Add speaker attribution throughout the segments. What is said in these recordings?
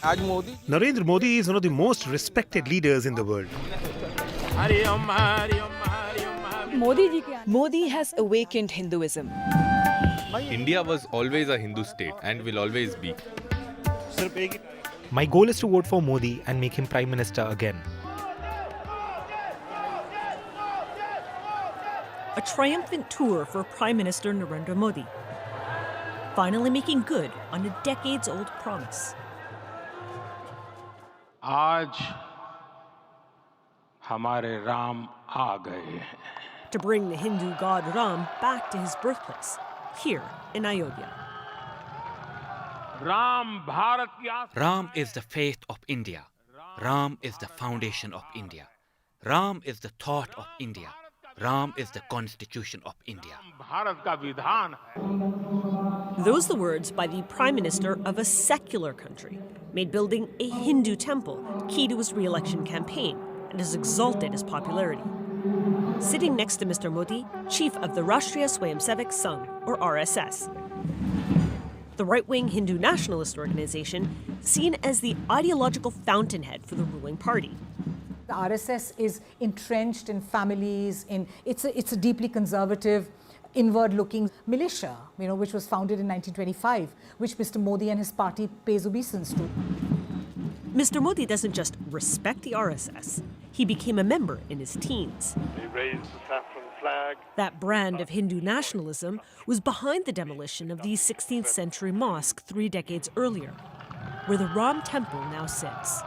Speaker 1: Narendra Modi is one of the most respected leaders in the world.
Speaker 2: Modi has awakened Hinduism.
Speaker 3: India was always a Hindu state and will always be.
Speaker 1: My goal is to vote for Modi and make him Prime Minister again.
Speaker 4: A triumphant tour for Prime Minister Narendra Modi, finally making good on a decades-old promise.
Speaker 5: आज हमारे राम आ गए हैं.
Speaker 4: To bring the Hindu god Ram back to his birthplace, here in Ayodhya.
Speaker 6: Ram is the faith of India. Ram is the foundation of India. Ram is the thought of India. Ram is the constitution of India.
Speaker 4: Those the words by the Prime Minister of a secular country, made building a Hindu temple key to his re-election campaign and has exalted his popularity. Sitting next to Mr. Modi, chief of the Rashtriya Swayamsevak Sangh, or RSS. The right-wing Hindu nationalist organization seen as the ideological fountainhead for the ruling party.
Speaker 7: The RSS is entrenched in families, it's a deeply conservative, inward-looking militia, which was founded in 1925, which Mr. Modi and his party pays obeisance to.
Speaker 4: Mr. Modi doesn't just respect the RSS, he became a member in his teens.
Speaker 8: He raised the saffron flag.
Speaker 4: That brand of Hindu nationalism was behind the demolition of the 16th century mosque 3 decades earlier, where the Ram temple now sits.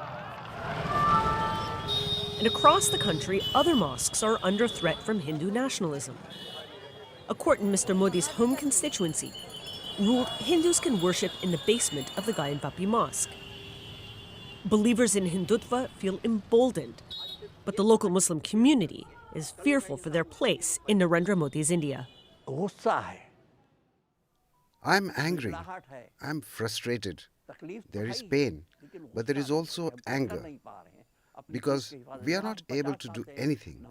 Speaker 4: And across the country, other mosques are under threat from Hindu nationalism. A court in Mr. Modi's home constituency ruled Hindus can worship in the basement of the Gayanvapi Mosque. Believers in Hindutva feel emboldened, but the local Muslim community is fearful for their place in Narendra Modi's India.
Speaker 9: I'm angry. I'm frustrated. There is pain, but there is also anger, because we are not able to do anything.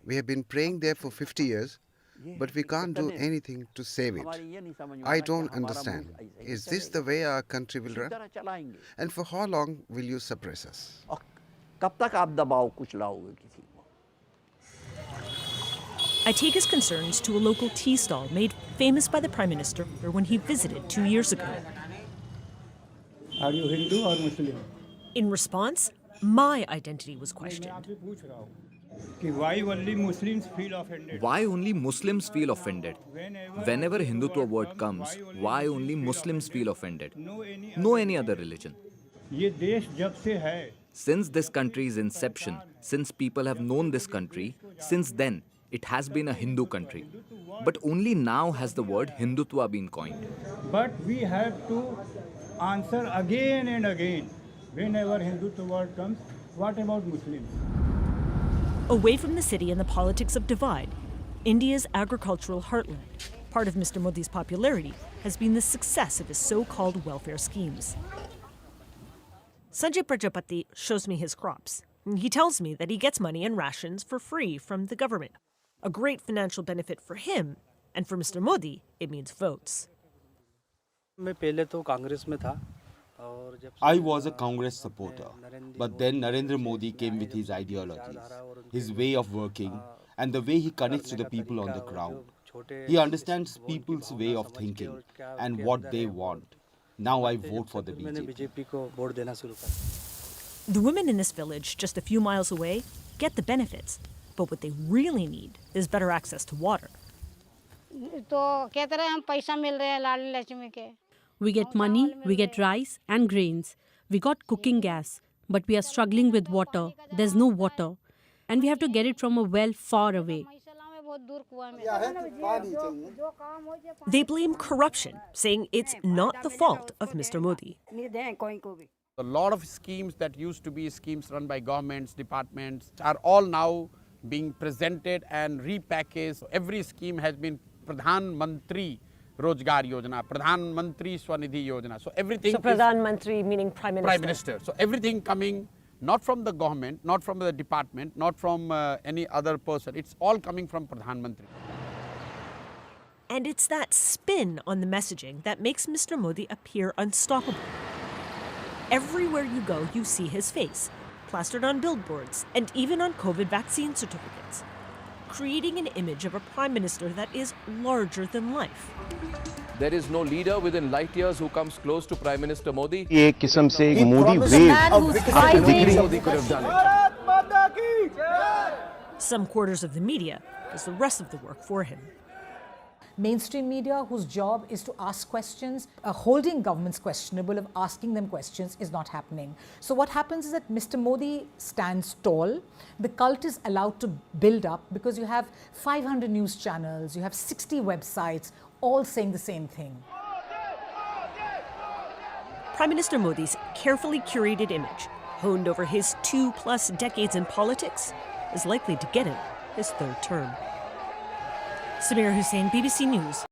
Speaker 9: We have been praying there for 50 years, but we can't do anything to save it. I don't understand. Is this the way our country will run? And for how long will you suppress us?
Speaker 4: I take his concerns to a local tea stall made famous by the Prime Minister when he visited 2 years ago.
Speaker 10: Are you Hindu or Muslim?
Speaker 4: In response, my identity was questioned.
Speaker 10: Why only Muslims feel offended?
Speaker 11: Why only Muslims feel offended? Whenever Hindutva word comes, why only Muslims feel offended? No any other religion. Since this country's inception, since people have known this country, since then, it has been a Hindu country. But only now has the word Hindutva been coined.
Speaker 10: But we have to answer again and again. Whenever Hindutva word comes, what about Muslims?
Speaker 4: Away from the city and the politics of divide, India's agricultural heartland, part of Mr. Modi's popularity, has been the success of his so-called welfare schemes. Sanjay Prajapati shows me his crops. He tells me that he gets money and rations for free from the government. A great financial benefit for him, and for Mr. Modi, it means votes.
Speaker 12: I was a Congress supporter, but then Narendra Modi came with his ideologies, his way of working, and the way he connects to the people on the ground. He understands people's way of thinking and what they want. Now I vote for the BJP.
Speaker 4: The women in this village, just a few miles away, get the benefits, but what they really need is better access to water.
Speaker 13: We get money, we get rice and grains. We got cooking gas, but we are struggling with water. There's no water. And we have to get it from a well far away.
Speaker 4: They blame corruption, saying it's not the fault of Mr. Modi.
Speaker 14: A lot of schemes that used to be schemes run by governments, departments, are all now being presented and repackaged. Every scheme has been Pradhan Mantri Rozgar Yojana, Pradhan Mantri Swanidhi Yojana. So everything.
Speaker 4: So Pradhan Mantri meaning Prime Minister.
Speaker 14: Prime Minister. So everything coming not from the government, not from the department, not from any other person. It's all coming from Pradhan Mantri.
Speaker 4: And it's that spin on the messaging that makes Mr. Modi appear unstoppable. Everywhere you go, you see his face, plastered on billboards and even on COVID vaccine certificates, creating an image of a prime minister that is larger than life.
Speaker 15: There is no leader within light years who comes close to Prime Minister Modi.
Speaker 16: एक किस्म से एक Modi wave
Speaker 15: Modi could have done it.
Speaker 4: Some quarters of the media does the rest of the work for him.
Speaker 7: Mainstream media, whose job is to ask questions, holding governments questionable of asking them questions, is not happening. So what happens is that Mr. Modi stands tall. The cult is allowed to build up because you have 500 news channels, you have 60 websites, all saying the same thing.
Speaker 4: Prime Minister Modi's carefully curated image, honed over his 2+ decades in politics, is likely to get him his third term. Samira Hussain, BBC News.